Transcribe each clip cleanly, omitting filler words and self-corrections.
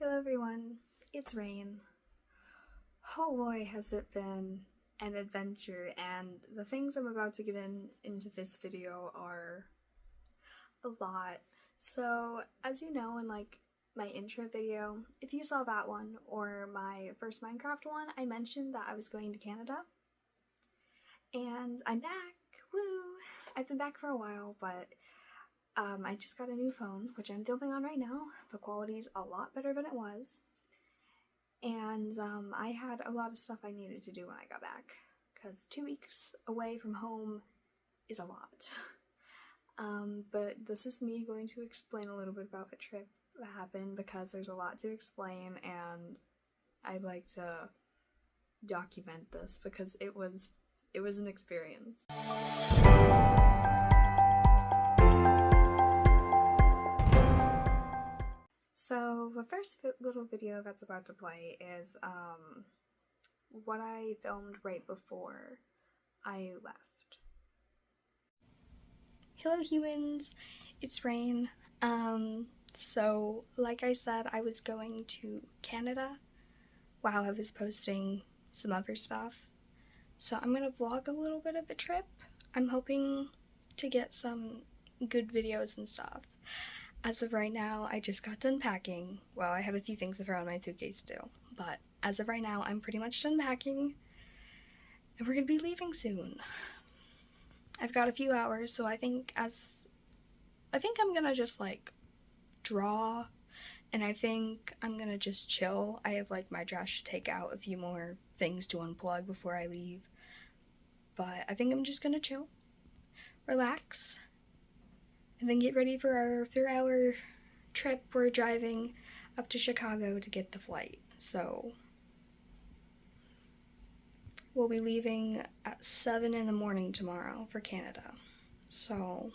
Hello everyone, it's Rain. Oh boy, has it been an adventure, and the things I'm about to get into this video are a lot. So, as you know, in my intro video, if you saw that one or my first Minecraft one, I mentioned that I was going to Canada. And I'm back! Woo! I've been back for a while, but I just got a new phone, which I'm filming on right now. The quality's a lot better than it was. And I had a lot of stuff I needed to do when I got back, because 2 weeks away from home is a lot. But this is me going to explain a little bit about the trip that happened, because there's a lot to explain, and I'd like to document this because it was an experience. So the first little video that's about to play is what I filmed right before I left. Hello humans, it's Rain. So like I said, I was going to Canada while I was posting some other stuff. So I'm gonna vlog a little bit of the trip. I'm hoping to get some good videos and stuff. As of right now, I just got done packing. Well, I have a few things to throw in my suitcase still, but as of right now, I'm pretty much done packing, and we're gonna be leaving soon. I've got a few hours, so I think I'm gonna just draw, and I think I'm gonna just chill. I have my trash to take out, a few more things to unplug before I leave, but I think I'm just gonna chill, relax, and then get ready for our 3-hour trip. We're driving up to Chicago to get the flight. So we'll be leaving at 7 in the morning tomorrow for Canada. So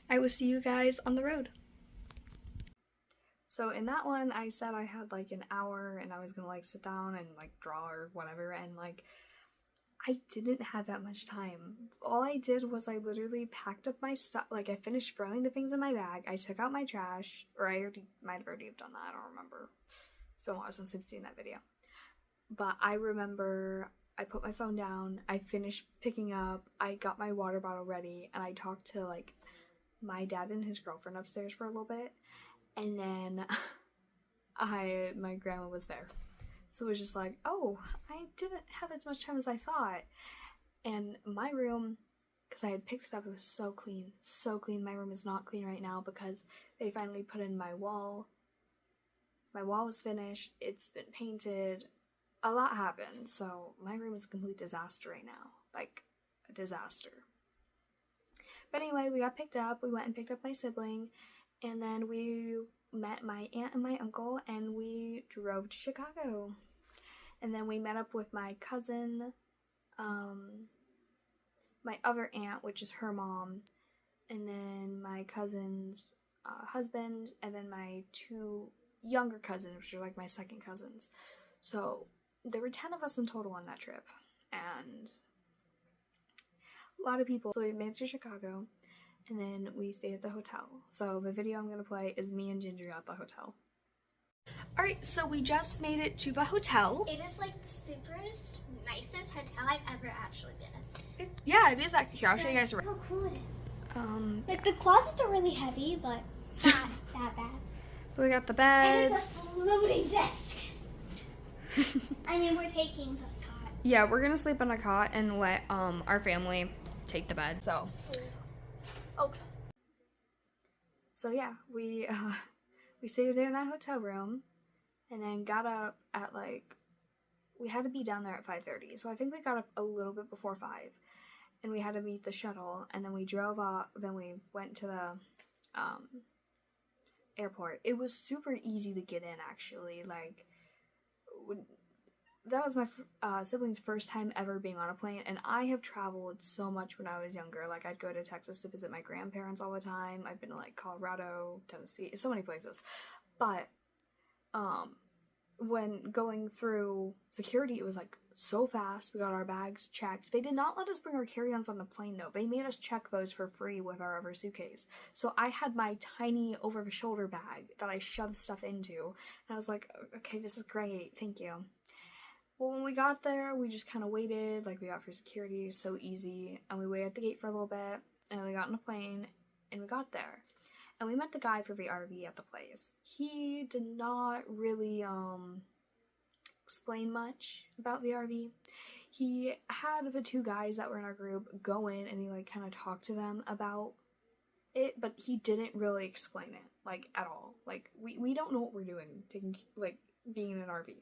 I will see you guys on the road. So in that one, I said I had an hour and I was gonna sit down and draw or whatever, and I didn't have that much time. All I did was I literally packed up my stuff. I finished throwing the things in my bag. I took out my trash, or I might have already done that. I don't remember. It's been a while since I've seen that video. But I remember I put my phone down. I finished picking up. I got my water bottle ready, and I talked to my dad and his girlfriend upstairs for a little bit, and then my grandma was there. So it was just oh, I didn't have as much time as I thought. And my room, because I had picked it up, it was so clean, so clean. My room is not clean right now because they finally put in my wall. My wall was finished, it's been painted, a lot happened, so my room is a complete disaster right now. A disaster. But anyway, we got picked up, we went and picked up my sibling, and then we met my aunt and my uncle, and we drove to Chicago. And then we met up with my cousin, my other aunt, which is her mom, and then my cousin's husband, and then my 2 younger cousins, which are my second cousins. So there were 10 of us in total on that trip, and a lot of people. So we made it to Chicago, and then we stayed at the hotel. So the video I'm gonna play is me and Ginger at the hotel. Alright, so we just made it to the hotel. It is the superest, nicest hotel I've ever actually been in. Yeah, it is actually. Here, I'll show you guys around. How cool it is. The closets are really heavy, but not that bad. We got the And beds. it's a floating desk. I mean, we're taking the cot. Yeah, we're gonna sleep on a cot and let our family take the bed. So yeah, we stayed there in that hotel room, and then got up at we had to be down there at 5:30. So I think we got up a little bit before 5, and we had to meet the shuttle, and then we drove up. Then we went to the airport. It was super easy to get in, actually. That was my sibling's first time ever being on a plane, and I have traveled so much when I was younger. I'd go to Texas to visit my grandparents all the time. I've been to Colorado, Tennessee, so many places. But when going through security, it was like so fast. We got our bags checked. They did not let us bring our carry-ons on the plane though. They made us check those for free with our other suitcase. So I had my tiny over-the-shoulder bag that I shoved stuff into, and I was like, okay, this is great, thank you. Well, when we got there, we just kind of waited, like we got for security, so easy, and we waited at the gate for a little bit, and we got on a plane, and we got there. And we met the guy for the RV at the place. He did not really, explain much about the RV. He had the two guys that were in our group go in, and he, like, kind of talked to them about it, but he didn't really explain it, like, at all. Like, we don't know what we're doing, taking, like, being in an RV.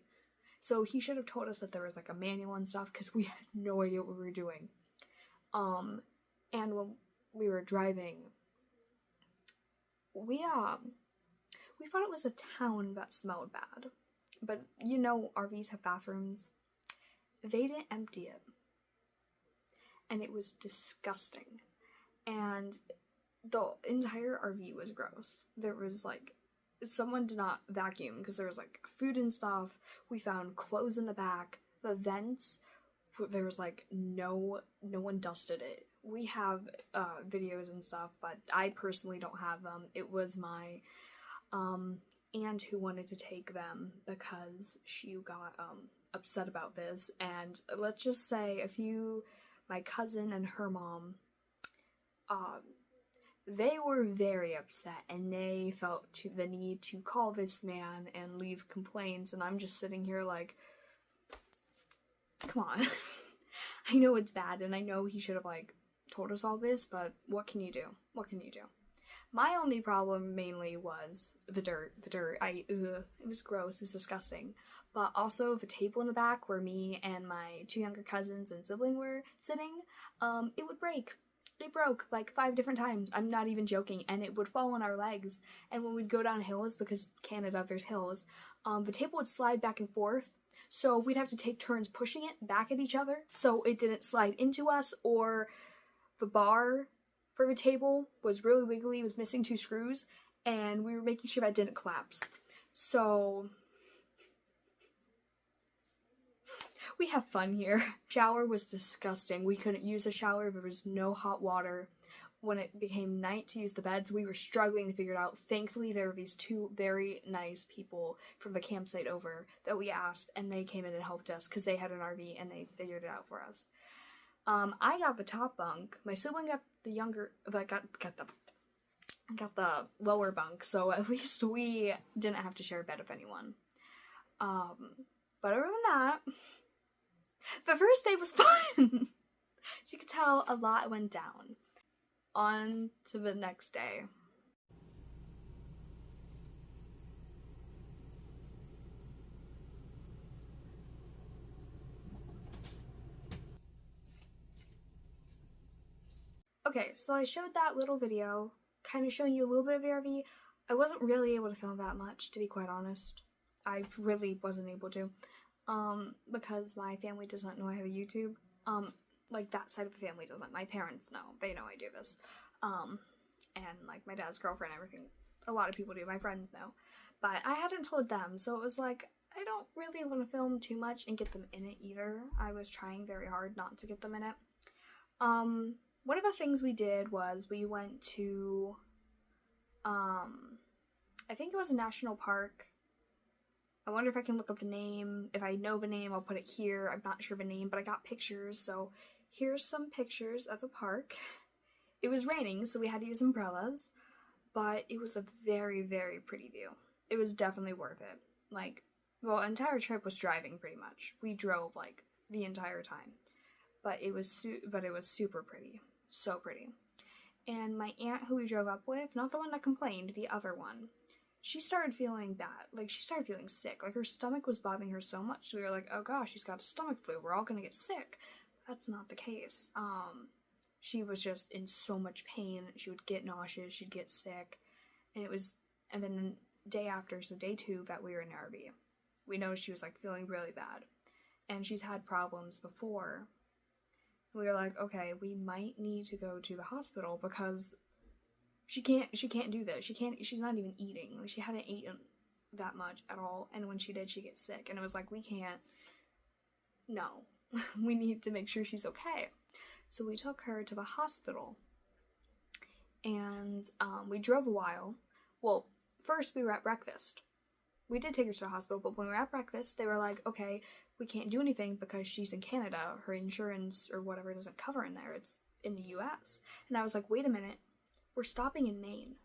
So he should have told us that there was, like, a manual and stuff, because we had no idea what we were doing. And when we were driving, we thought it was a town that smelled bad. But, you know, RVs have bathrooms. They didn't empty it. And it was disgusting. And the entire RV was gross. There was, like, someone did not vacuum because there was, like, food and stuff. We found clothes in the back. The vents, there was, like, no one dusted it. We have videos and stuff, but I personally don't have them. It was my aunt who wanted to take them because she got upset about this. And let's just say my cousin and her mom, they were very upset, and they felt the need to call this man and leave complaints, and I'm just sitting here like, come on. I know it's bad, and I know he should have, like, told us all this, but what can you do? What can you do? My only problem mainly was the dirt. It was gross, it was disgusting. But also the table in the back where me and my two younger cousins and sibling were sitting, it would break. It broke like 5 different times. I'm not even joking. And it would fall on our legs. And when we'd go down hills, because Canada, there's hills, the table would slide back and forth. So we'd have to take turns pushing it back at each other so it didn't slide into us, or the bar for the table was really wiggly, was missing 2 screws, and we were making sure that didn't collapse. So we have fun here. Shower was disgusting. We couldn't use a shower. There was no hot water. When it became night to use the beds, we were struggling to figure it out. Thankfully, there were these 2 very nice people from the campsite over that we asked, and they came in and helped us because they had an RV and they figured it out for us. I got the top bunk. My sibling got the younger, got the lower bunk, so at least we didn't have to share a bed with anyone. But other than that, the first day was fun. As you can tell, a lot went down. On to the next day. Okay, so I showed that little video, kind of showing you a little bit of the RV. I wasn't really able to film that much, to be quite honest. I really wasn't able to, because my family does not know I have a YouTube. Like, that side of the family doesn't. My parents know. They know I do this. And, like, my dad's girlfriend, everything. A lot of people do. My friends know. But I hadn't told them, so it was like, I don't really want to film too much and get them in it either. I was trying very hard not to get them in it. One of the things we did was we went to, I think it was a national park. I wonder if I can look up the name. If I know the name, I'll put it here. I'm not sure the name, but I got pictures, so here's some pictures of the park. It was raining, so we had to use umbrellas, but it was a very, very pretty view. It was definitely worth it. Like, the entire trip was driving, pretty much. We drove, like, the entire time. But it was super pretty. So pretty. And my aunt who we drove up with, not the one that complained, the other one, she started feeling bad. Like, she started feeling sick. Like, her stomach was bothering her so much. So we were like, oh gosh, she's got a stomach flu. We're all gonna get sick. That's not the case. She was just in so much pain. She would get nauseous. She'd get sick. And then the day after, so day 2 that we were in RV, we noticed she was, like, feeling really bad. And she's had problems before. We were like, okay, we might need to go to the hospital because she can't do this. She's not even eating. Like, she hadn't eaten that much at all, and when she did, she gets sick, and it was like, we can't, no. We need to make sure she's okay. So we took her to the hospital, and we drove a while. Well, first we were at breakfast. We did take her to the hospital, but when we were at breakfast, they were like, okay, we can't do anything because she's in Canada. Her insurance or whatever doesn't cover in there. It's in the US. And I was like, wait a minute. We're stopping in Maine.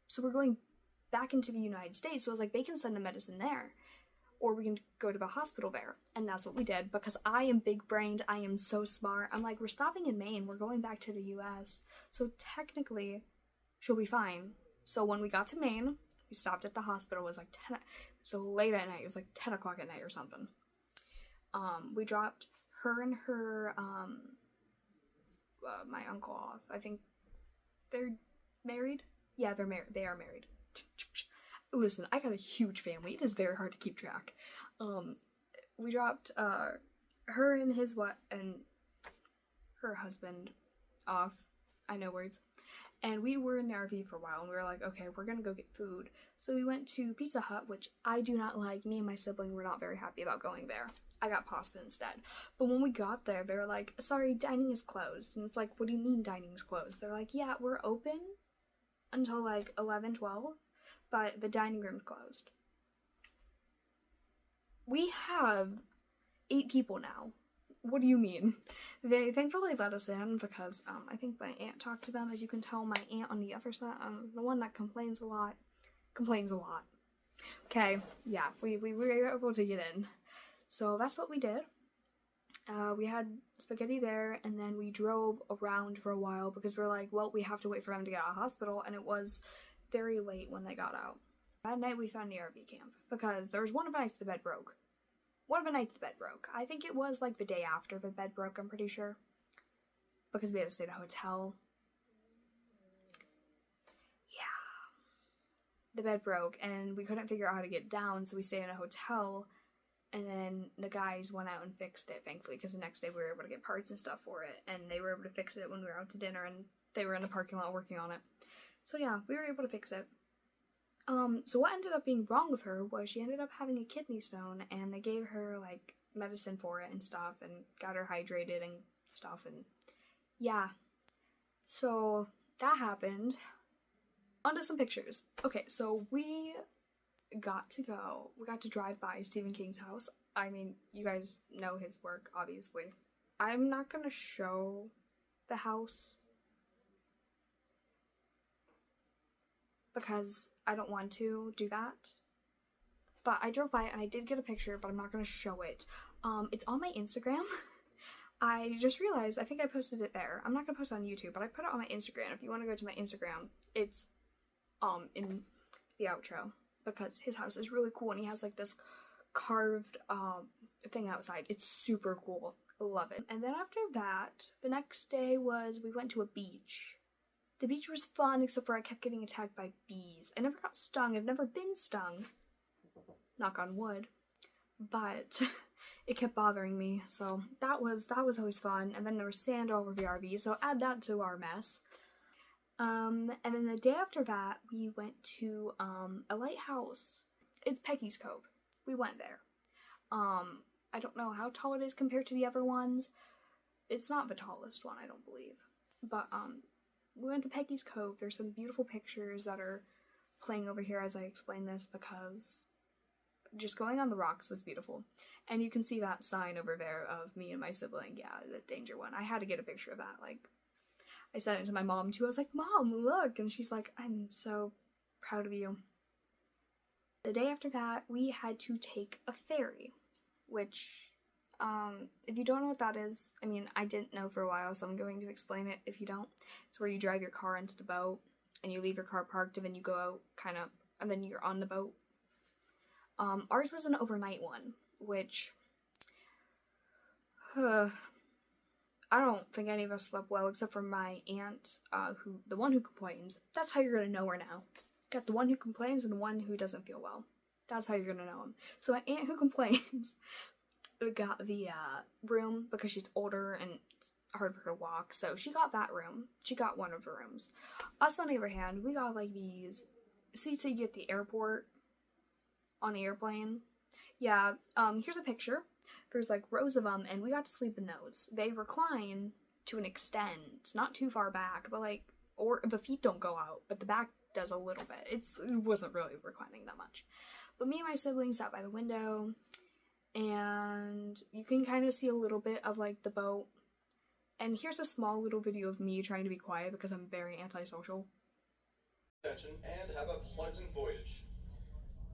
So we're going back into the United States. So I was like, they can send the medicine there. Or we can go to the hospital there. And that's what we did, because I am big-brained. I am so smart. I'm like, we're stopping in Maine. We're going back to the US. So technically, she'll be fine. So when we got to Maine, we stopped at the hospital. It was like 10, so late at night. It was like 10 o'clock at night or something. We dropped her and her, my uncle off. I think they're married. Yeah, they're married. They are married. Listen, I got a huge family. It is very hard to keep track. We dropped, her and and her husband off. I know words. And we were in the RV for a while, and we were like, okay, we're gonna go get food. So we went to Pizza Hut, which I do not like. Me and my sibling were not very happy about going there. I got pasta instead. But when we got there, they were like, sorry, dining is closed. And it's like, what do you mean dining is closed? They're like, yeah, we're open until like 11, 12, but the dining room's closed. We have 8 people now. What do you mean? They thankfully let us in because I think my aunt talked to them. As you can tell, my aunt on the other side, the one that complains a lot. Okay, yeah, we were able to get in. So that's what we did. We had spaghetti there, and then we drove around for a while because we're like, well, we have to wait for them to get out of the hospital, and it was very late when they got out. That night we found the RV camp because there was one of the nights the bed broke. I think it was like the day after the bed broke, I'm pretty sure. Because we had to stay at a hotel. Yeah. The bed broke and we couldn't figure out how to get down, so we stayed in a hotel. And then the guys went out and fixed it, thankfully, because the next day we were able to get parts and stuff for it. And they were able to fix it when we were out to dinner, and they were in the parking lot working on it. So yeah, we were able to fix it. So what ended up being wrong with her was she ended up having a kidney stone, and they gave her, like, medicine for it and stuff, and got her hydrated and stuff, and yeah. So that happened. Onto some pictures. Okay, so we got to drive by Stephen King's house. I mean, you guys know his work, obviously. I'm not gonna show the house because I don't want to do that. But I drove by it and I did get a picture, but I'm not gonna show it. It's on my Instagram. I just realized, I think I posted it there. I'm not gonna post it on YouTube, but I put it on my Instagram. If you want to go to my Instagram, it's in the outro, because his house is really cool and he has like this carved thing outside. It's super cool. Love it. And then after that, the next day we went to a beach. The beach was fun, except for I kept getting attacked by bees. I never got stung. I've never been stung. Knock on wood. But it kept bothering me. So that was always fun. And then there was sand all over the RV, so add that to our mess. And then the day after that, we went to a lighthouse. It's Peggy's Cove. We went there. I don't know how tall it is compared to the other ones. It's not the tallest one, I don't believe. But we went to Peggy's Cove. There's some beautiful pictures that are playing over here as I explain this, because just going on the rocks was beautiful. And you can see that sign over there of me and my sibling. Yeah, the danger one. I had to get a picture of that. Like, I sent it to my mom too. I was like, Mom, look! And she's like, I'm so proud of you. The day after that, we had to take a ferry, which, if you don't know what that is, I mean, I didn't know for a while, so I'm going to explain it if you don't. It's where you drive your car into the boat, and you leave your car parked, and then you go out, kind of, and then you're on the boat. Ours was an overnight one, which, I don't think any of us slept well, except for my aunt, the one who complains. That's how you're gonna know her now. Got the one who complains and the one who doesn't feel well. That's how you're gonna know them. So my aunt who complains got the room because she's older and it's hard for her to walk, so she got that room. She got one of the rooms. Us, on the other hand, we got like these seats that you get at the airport. on the airplane. Yeah, here's a picture. There's like rows of them, and we got to sleep in those. They recline to an extent, not too far back, but like, or the feet don't go out, but the back does a little bit. It wasn't really reclining that much. But me and my siblings sat by the window, and you can kind of see a little bit of like the boat. And here's a small little video of me trying to be quiet because I'm very antisocial. Attention and have a pleasant voyage.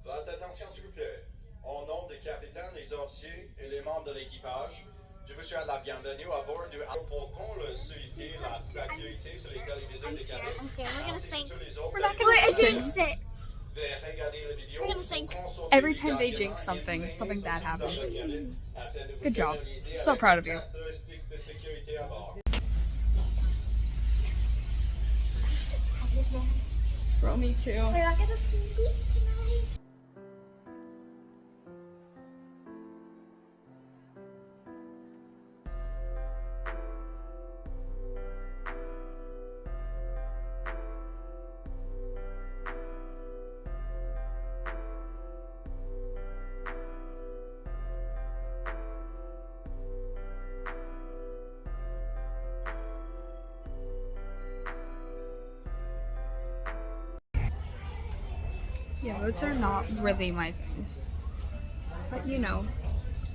Votre attention s'il vous plaît. Au nom des capitaines, des officiers et les membres de l'équipage, je vous souhaite la bienvenue à bord du pour qu'on le souhaiter la sécurité sur les téléviseurs des cabines. I'm scared. We're gonna sink. We're not gonna sing. We're gonna sink. Every time they jinx something, something bad happens. Good job. So proud of you. Bro, me too. We're not gonna sleep tonight. Yeah, boats are not really my thing. But you know,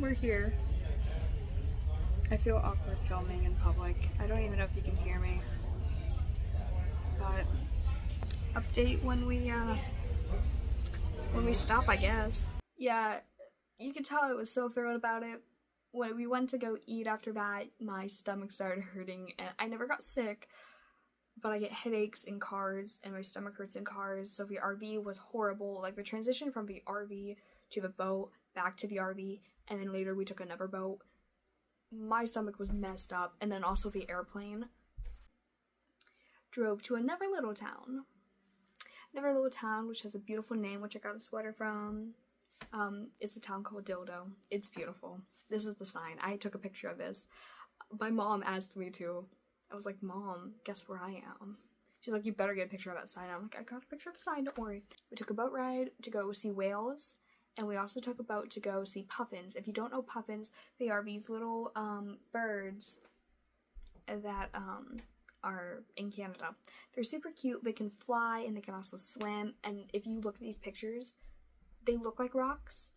we're here. I feel awkward filming in public. I don't even know if you can hear me. But update when we stop, I guess. Yeah, you could tell I was so thrilled about it. When we went to go eat after that, my stomach started hurting, and I never got sick, but I get headaches in cars, and my stomach hurts in cars, so the RV was horrible. Like, the transition from the RV to the boat, back to the RV, and then later we took another boat. My stomach was messed up, and then also the airplane. Drove to another little town. Another little town, which has a beautiful name, which I got a sweater from. It's a town called Dildo. It's beautiful. This is the sign. I took a picture of this. My mom asked me to. I was like, Mom, guess where I am? She's like, you better get a picture of that sign. I'm like, I got a picture of the sign, don't worry. We took a boat ride to go see whales, and we also took a boat to go see puffins. If you don't know puffins, they are these little birds that are in Canada. They're super cute. They can fly, and they can also swim, and if you look at these pictures, they look like rocks,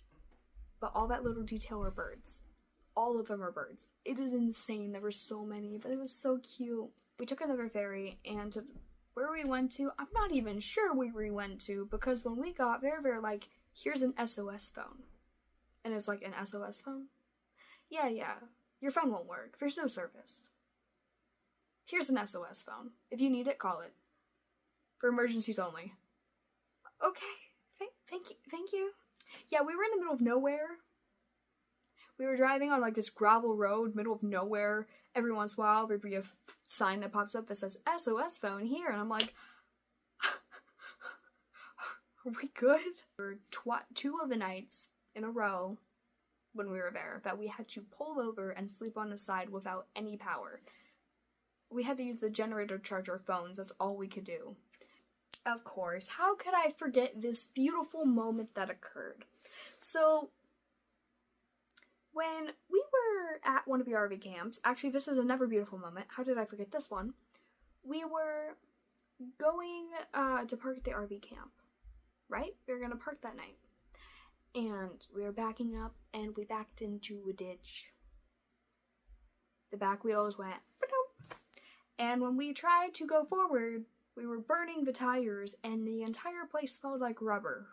but all that little detail are birds. All of them are birds. It is insane. There were so many, but it was so cute. We took another ferry, and to where we went to, I'm not even sure where we went to, because when we got there, they're like, here's an SOS phone. And it's like, an SOS phone? Yeah, your phone won't work. There's no service. Here's an SOS phone. If you need it, call it. For emergencies only. Okay. Thank you. Yeah, we were in the middle of nowhere. We were driving on like this gravel road, middle of nowhere. Every once in a while, there'd be a sign that pops up that says SOS phone here, and I'm like, are we good? For two of the nights in a row when we were there that we had to pull over and sleep on the side without any power. We had to use the generator to charge our phones. That's all we could do. Of course, how could I forget this beautiful moment that occurred? So, when we were at one of the RV camps, actually this is another beautiful moment, how did I forget this one? We were going to park at the RV camp, right? We were going to park that night. And we were backing up, and we backed into a ditch. The back wheels went, ba-doop. And when we tried to go forward, we were burning the tires, and the entire place smelled like rubber.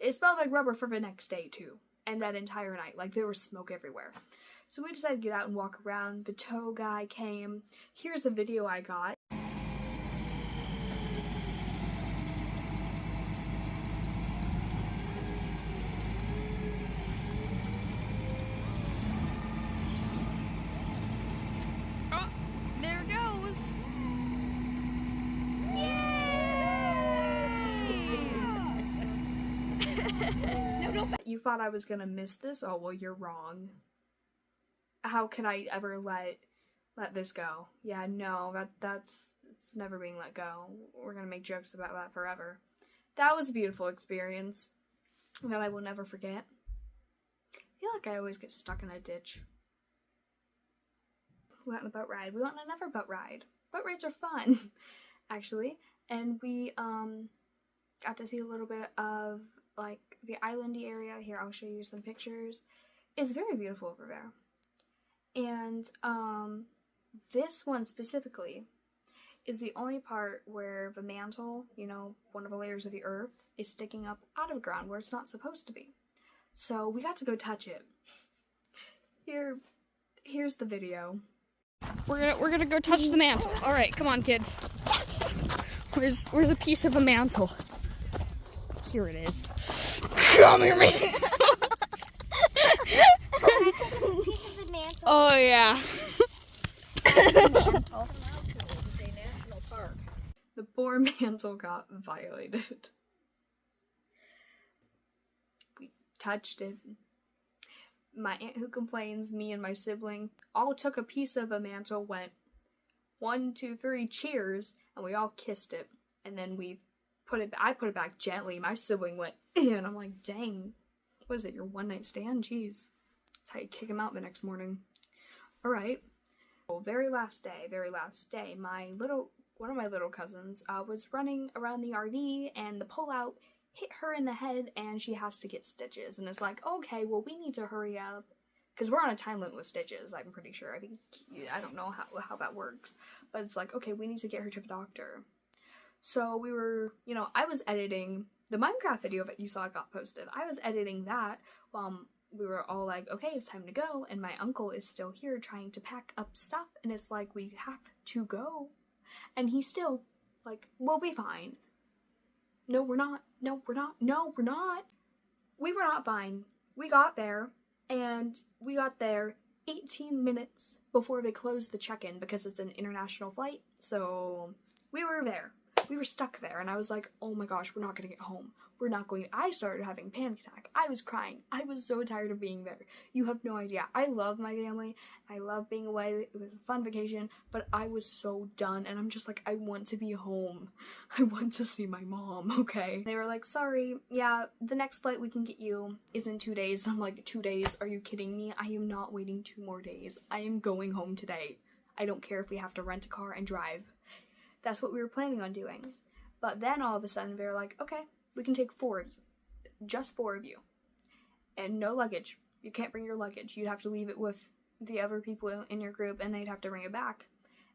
It smelled like rubber for the next day, too. And that entire night, like there was smoke everywhere. So we decided to get out and walk around. The tow guy came. Here's the video I got. Oh, there it goes. You thought I was gonna miss this? Oh, well, you're wrong. How can I ever let this go? Yeah, no, it's never being let go. We're gonna make jokes about that forever. That was a beautiful experience. that I will never forget. I feel like I always get stuck in a ditch. We went on a boat ride. We went on another boat ride. Boat rides are fun, actually. And we got to see a little bit of like the islandy area. Here, I'll show you some pictures. It's very beautiful over there. And this one specifically is the only part where the mantle, you know, one of the layers of the earth, is sticking up out of the ground where it's not supposed to be. So we got to go touch it. Here's the video. We're gonna go touch the mantle. All right, come on, kids. Where's a piece of a mantle? Here it is. Come here, man. Oh yeah. The poor mantle got violated. We touched it. My aunt who complains, me and my sibling all took a piece of a mantle, went 1, 2, 3, cheers, and we all kissed it. And then I put it back gently. My sibling went, and I'm like, dang, what is it, your one night stand? Jeez. That's how you kick him out the next morning. All right. Well, very last day, one of my little cousins was running around the RV, and the pullout hit her in the head, and she has to get stitches. And it's like, okay, well, we need to hurry up, because we're on a time limit with stitches, I'm pretty sure. I don't know how that works, but it's like, okay, we need to get her to the doctor. So we were, I was editing the Minecraft video that you saw got posted. I was editing that while we were all like, okay, it's time to go, and my uncle is still here trying to pack up stuff, and it's like, we have to go. And he's still like, we'll be fine. No, we're not. No, we're not. No, we're not. We were not fine. We got there, and we got there 18 minutes before they closed the check-in because it's an international flight. So we were there. We were stuck there, and I was like, oh my gosh, we're not going to get home. We're not going. I started having a panic attack. I was crying. I was so tired of being there. You have no idea. I love my family. I love being away. It was a fun vacation, but I was so done, and I'm just like, I want to be home. I want to see my mom, okay? They were like, sorry, yeah, the next flight we can get you is in 2 days. And I'm like, 2 days? Are you kidding me? I am not waiting 2 more days. I am going home today. I don't care if we have to rent a car and drive. That's what we were planning on doing. But then all of a sudden they were like, okay, we can take 4 of you. Just 4 of you. And no luggage. You can't bring your luggage. You'd have to leave it with the other people in your group, and they'd have to bring it back.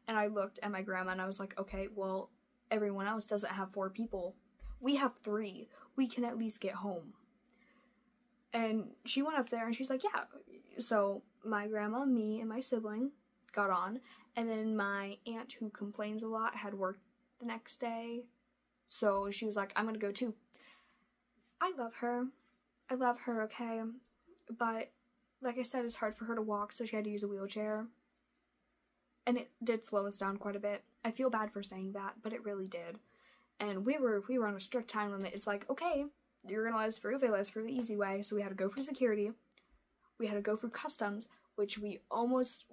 And I looked at my grandma and I was like, okay, well, everyone else doesn't have 4 people. We have 3. We can at least get home. And she went up there and she's like, yeah. So my grandma, me, and my sibling got on. And then my aunt, who complains a lot, had work the next day. So she was like, I'm gonna go too. I love her. I love her, okay? But, like I said, it's hard for her to walk, so she had to use a wheelchair. And it did slow us down quite a bit. I feel bad for saying that, but it really did. And we were on a strict time limit. It's like, okay, you're gonna let us through? They let us through the easy way. So we had to go through security. We had to go through customs, which we almost...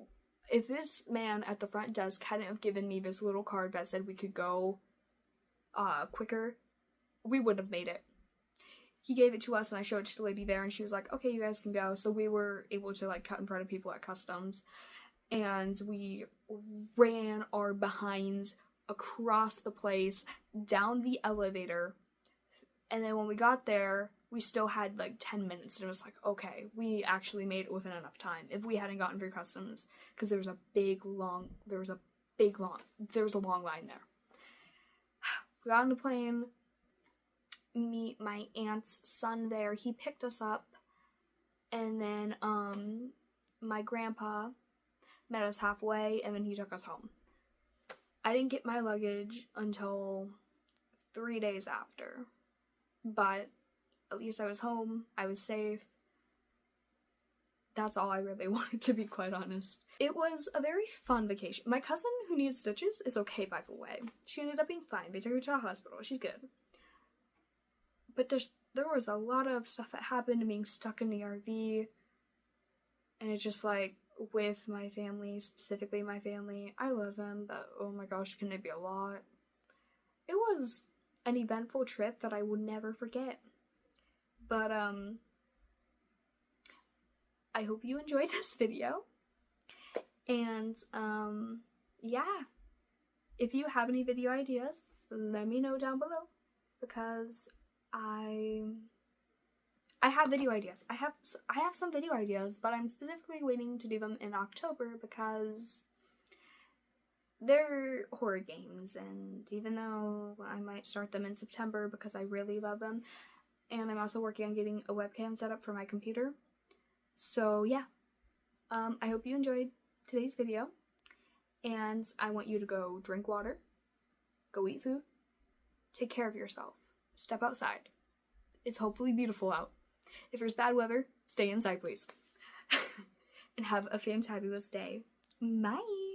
If this man at the front desk hadn't have given me this little card that said we could go quicker, we would have made it. He gave it to us and I showed it to the lady there and she was like, okay, you guys can go. So we were able to like cut in front of people at customs, and we ran our behinds across the place, down the elevator, and then when we got there, we still had like 10 minutes, and it was like, okay, we actually made it within enough time. If we hadn't gotten through customs, because there was a long line there. We got on the plane, meet my aunt's son there. He picked us up, and then my grandpa met us halfway, and then he took us home. I didn't get my luggage until 3 days after, but at least I was home, I was safe. That's all I really wanted, to be quite honest. It was a very fun vacation. My cousin, who needs stitches, is okay, by the way. She ended up being fine. They took her to the hospital. She's good. But there was a lot of stuff that happened, being stuck in the RV. And it's just like, with my family, specifically my family, I love them, but oh my gosh, can it be a lot? It was an eventful trip that I will never forget. But I hope you enjoyed this video. And yeah, if you have any video ideas, let me know down below, because I have video ideas. I have some video ideas, but I'm specifically waiting to do them in October because they're horror games, and even though I might start them in September because I really love them, and I'm also working on getting a webcam set up for my computer. So yeah, I hope you enjoyed today's video, and I want you to go drink water, go eat food, take care of yourself, step outside. It's hopefully beautiful out. If there's bad weather, stay inside, please. And have a fantabulous day. Bye!